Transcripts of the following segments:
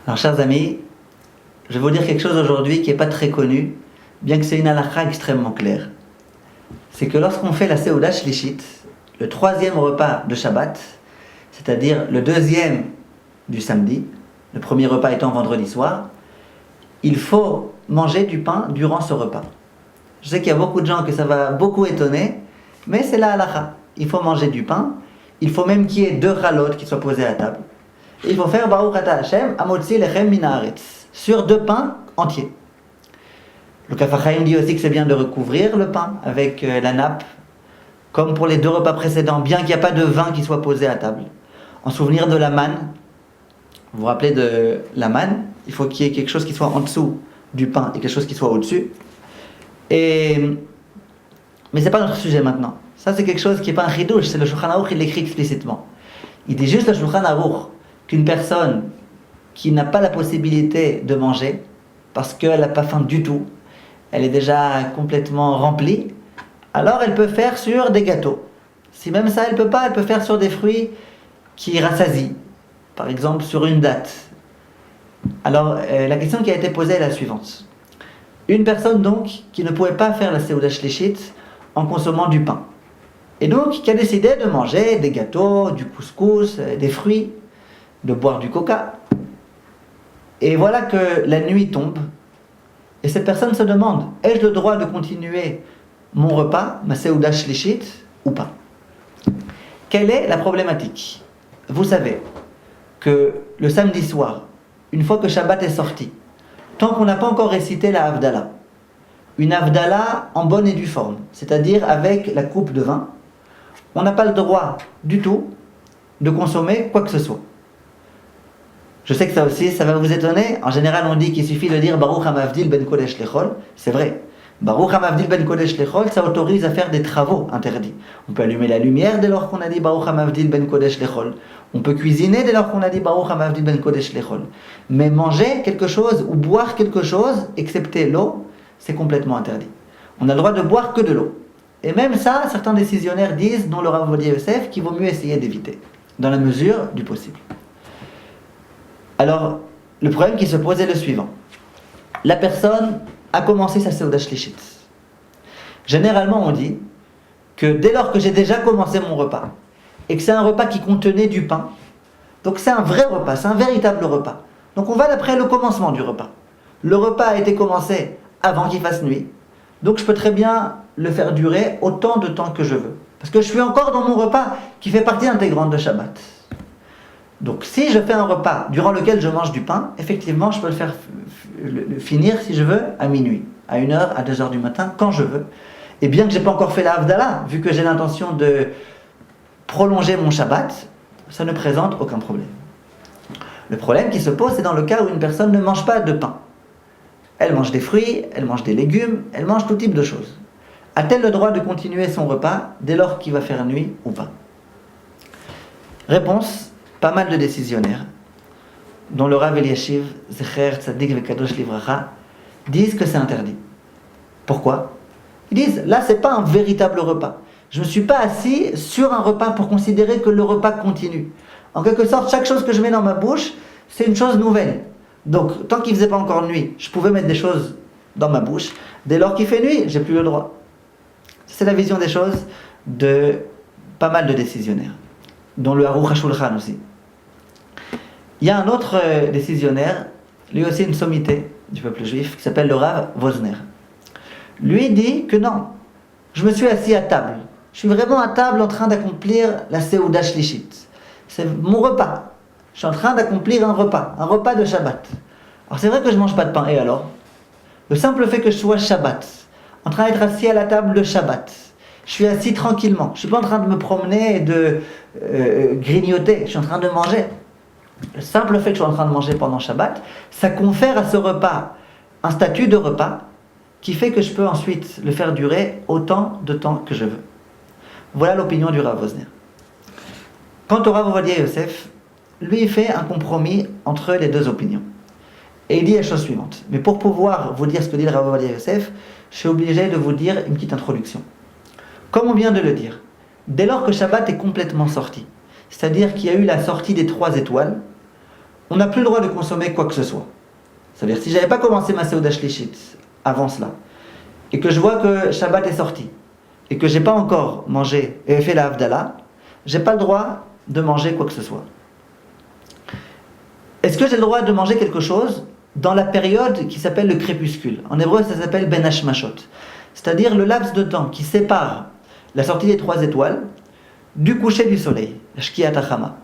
Alors, chers amis, je vais vous dire quelque chose aujourd'hui qui n'est pas très connu, bien que c'est une halakha extrêmement claire. C'est que lorsqu'on fait la Seuda Shlishit, le troisième repas de Shabbat, c'est-à-dire le deuxième du samedi, le premier repas étant vendredi soir, il faut manger du pain durant ce repas. Je sais qu'il y a beaucoup de gens que ça va beaucoup étonner, mais c'est la halakha. Il faut manger du pain, il faut même qu'il y ait 2 chalotes qui soient posées à table. Et il faut faire Baruch Ata Hashem, Amotzi Lechem Min Haaretz, sur 2 pains entiers. Le Kaf HaChaim dit aussi que c'est bien de recouvrir le pain avec la nappe, comme pour les 2 repas précédents, bien qu'il n'y a pas de vin qui soit posé à table. En souvenir de la manne, vous vous rappelez de la manne, il faut qu'il y ait quelque chose qui soit en dessous du pain et quelque chose qui soit au-dessus. Mais ce n'est pas notre sujet maintenant. Ça, c'est quelque chose qui n'est pas un chidouche, c'est le Shulchan Aruch, il l'écrit explicitement. Il dit juste le Shulchan Aruch qu'une personne qui n'a pas la possibilité de manger, parce qu'elle n'a pas faim du tout, elle est déjà complètement remplie, alors elle peut faire sur des gâteaux. Si même ça elle peut pas, elle peut faire sur des fruits qui rassasient, par exemple sur une date. Alors la question qui a été posée est la suivante. Une personne donc qui ne pouvait pas faire la Seuda Shlishit en consommant du pain, et donc qui a décidé de manger des gâteaux, du couscous, des fruits, de boire du coca. Et voilà que la nuit tombe, et cette personne se demande, ai-je le droit de continuer mon repas, ma Seuda Shlishit, ou pas? Quelle est la problématique? Vous savez que le samedi soir, une fois que Shabbat est sorti, tant qu'on n'a pas encore récité la Havdalah, une Havdalah en bonne et due forme, c'est-à-dire avec la coupe de vin, on n'a pas le droit du tout de consommer quoi que ce soit. Je sais que ça aussi, ça va vous étonner. En général, on dit qu'il suffit de dire Baruch HaMavdil ben Kodesh Lechol. C'est vrai. Baruch HaMavdil ben Kodesh Lechol, ça autorise à faire des travaux interdits. On peut allumer la lumière dès lors qu'on a dit Baruch HaMavdil ben Kodesh Lechol. On peut cuisiner dès lors qu'on a dit Baruch HaMavdil ben Kodesh Lechol. Mais manger quelque chose ou boire quelque chose, excepté l'eau, c'est complètement interdit. On a le droit de boire que de l'eau. Et même ça, certains décisionnaires disent, dont le Rav Ovadia Yosef, qu'il vaut mieux essayer d'éviter, dans la mesure du possible. Alors, le problème qui se pose est le suivant. La personne a commencé sa Seuda Shlishit. Généralement, on dit que dès lors que j'ai déjà commencé mon repas, et que c'est un repas qui contenait du pain, donc c'est un vrai repas, c'est un véritable repas. Donc on va d'après le commencement du repas. Le repas a été commencé avant qu'il fasse nuit, donc je peux très bien le faire durer autant de temps que je veux. Parce que je suis encore dans mon repas qui fait partie intégrante de Shabbat. Donc si je fais un repas durant lequel je mange du pain, effectivement je peux le faire finir si je veux à minuit, à 1h, à 2h du matin, quand je veux. Et bien que je n'ai pas encore fait la Havdalah, vu que j'ai l'intention de prolonger mon Shabbat, ça ne présente aucun problème. Le problème qui se pose, c'est dans le cas où une personne ne mange pas de pain. Elle mange des fruits, elle mange des légumes, elle mange tout type de choses. A-t-elle le droit de continuer son repas dès lors qu'il va faire nuit ou pas? Réponse. Pas mal de décisionnaires, dont le Rav Eliashiv, Zecher Tzadik Vekadosh Livracha, disent que c'est interdit. Pourquoi? Ils disent, là c'est pas un véritable repas. Je ne me suis pas assis sur un repas pour considérer que le repas continue. En quelque sorte, chaque chose que je mets dans ma bouche, c'est une chose nouvelle. Donc, tant qu'il ne faisait pas encore nuit, je pouvais mettre des choses dans ma bouche. Dès lors qu'il fait nuit, j'ai plus le droit. C'est la vision des choses de pas mal de décisionnaires, dont le Aruch HaShulchan aussi. Il y a un autre décisionnaire, lui aussi une sommité du peuple juif, qui s'appelle le Rav Wosner. Lui dit que non, je me suis assis à table. Je suis vraiment à table en train d'accomplir la Seuda Shlishit. C'est mon repas. Je suis en train d'accomplir un repas de Shabbat. Alors c'est vrai que je ne mange pas de pain, et alors? Le simple fait que je sois Shabbat, en train d'être assis à la table de Shabbat, je suis assis tranquillement, je ne suis pas en train de me promener et de grignoter, je suis en train de manger. Le simple fait que je suis en train de manger pendant Shabbat, ça confère à ce repas un statut de repas qui fait que je peux ensuite le faire durer autant de temps que je veux. Voilà l'opinion du Rav Wosner. Quant au Rav Ovadia Yosef, lui il fait un compromis entre les 2 opinions. Et il dit la chose suivante. Mais pour pouvoir vous dire ce que dit le Rav Ovadia Yosef, je suis obligé de vous dire une petite introduction. Comme on vient de le dire, dès lors que Shabbat est complètement sorti, c'est-à-dire qu'il y a eu la sortie des 3 étoiles, on n'a plus le droit de consommer quoi que ce soit. C'est-à-dire, si je n'avais pas commencé ma Seuda Shlishit avant cela, et que je vois que Shabbat est sorti, et que je n'ai pas encore mangé et fait la Havdalah, je n'ai pas le droit de manger quoi que ce soit. Est-ce que j'ai le droit de manger quelque chose dans la période qui s'appelle le crépuscule? En hébreu, ça s'appelle Ben Hashmashot. C'est-à-dire le laps de temps qui sépare la sortie des 3 étoiles du coucher du soleil, la Shkiat HaChama.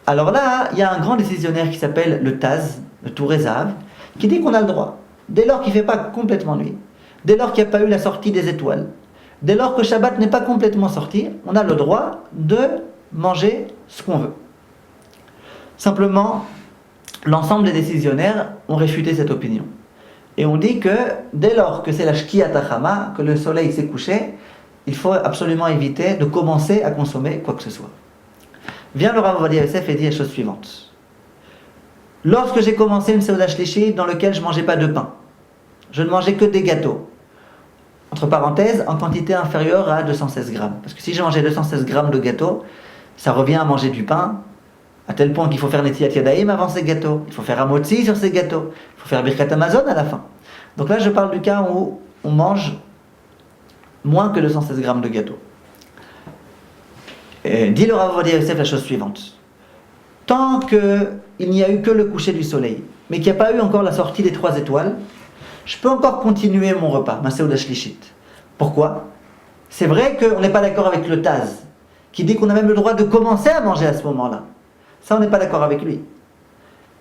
Alors là, il y a un grand décisionnaire qui s'appelle le Taz, le Touré Zahav, qui dit qu'on a le droit, dès lors qu'il ne fait pas complètement nuit, dès lors qu'il n'y a pas eu la sortie des étoiles, dès lors que Shabbat n'est pas complètement sorti, on a le droit de manger ce qu'on veut. Simplement, l'ensemble des décisionnaires ont réfuté cette opinion. Et on dit que dès lors que c'est la Shkiat HaChama, que le soleil s'est couché, il faut absolument éviter de commencer à consommer quoi que ce soit. Vient le Rav Ovadia Yosef et dit la chose suivante. Lorsque j'ai commencé une Seuda Shlishit dans laquelle je ne mangeais pas de pain, je ne mangeais que des gâteaux, entre parenthèses, en quantité inférieure à 216 grammes. Parce que si je mangeais 216 grammes de gâteaux, ça revient à manger du pain, à tel point qu'il faut faire Netilat Yadayim avant ces gâteaux, il faut faire Amotzi sur ces gâteaux, il faut faire Birkat Hamazon à la fin. Donc là, je parle du cas où on mange moins que 216 grammes de gâteaux. Dit le Rav Ovadia Yosef la chose suivante. Tant qu'il n'y a eu que le coucher du soleil, mais qu'il n'y a pas eu encore la sortie des 3 étoiles, je peux encore continuer mon repas, ma Seuda Shlishit. Pourquoi? C'est vrai qu'on n'est pas d'accord avec le Taz, qui dit qu'on a même le droit de commencer à manger à ce moment-là. Ça, on n'est pas d'accord avec lui.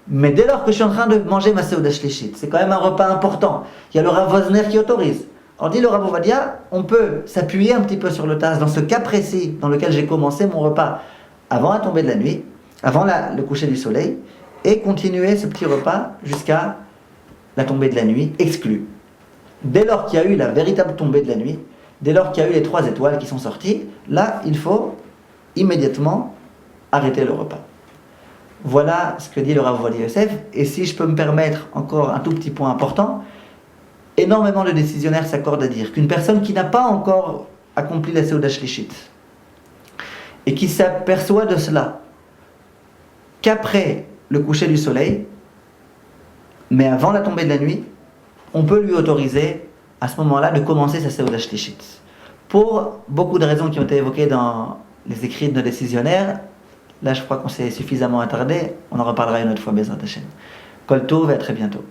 Mais dès lors que je suis en train de manger ma Seuda Shlishit, c'est quand même un repas important. Il y a le Rav Wosner qui autorise. Alors dit le Rav Ovadia, on peut s'appuyer un petit peu sur le Taz dans ce cas précis dans lequel j'ai commencé mon repas avant la tombée de la nuit, avant le coucher du soleil, et continuer ce petit repas jusqu'à la tombée de la nuit, exclue. Dès lors qu'il y a eu la véritable tombée de la nuit, dès lors qu'il y a eu les 3 étoiles qui sont sorties, là, il faut immédiatement arrêter le repas. Voilà ce que dit le Rav Ovadia Yosef. Et si je peux me permettre encore un tout petit point important, énormément de décisionnaires s'accordent à dire qu'une personne qui n'a pas encore accompli la Seuda Shlishit et qui s'aperçoit de cela qu'après le coucher du soleil, mais avant la tombée de la nuit, on peut lui autoriser à ce moment-là de commencer sa Seuda Shlishit. Pour beaucoup de raisons qui ont été évoquées dans les écrits de nos décisionnaires, là je crois qu'on s'est suffisamment attardé, on en reparlera une autre fois, Bezrat Hashem. Kol Tov et à très bientôt.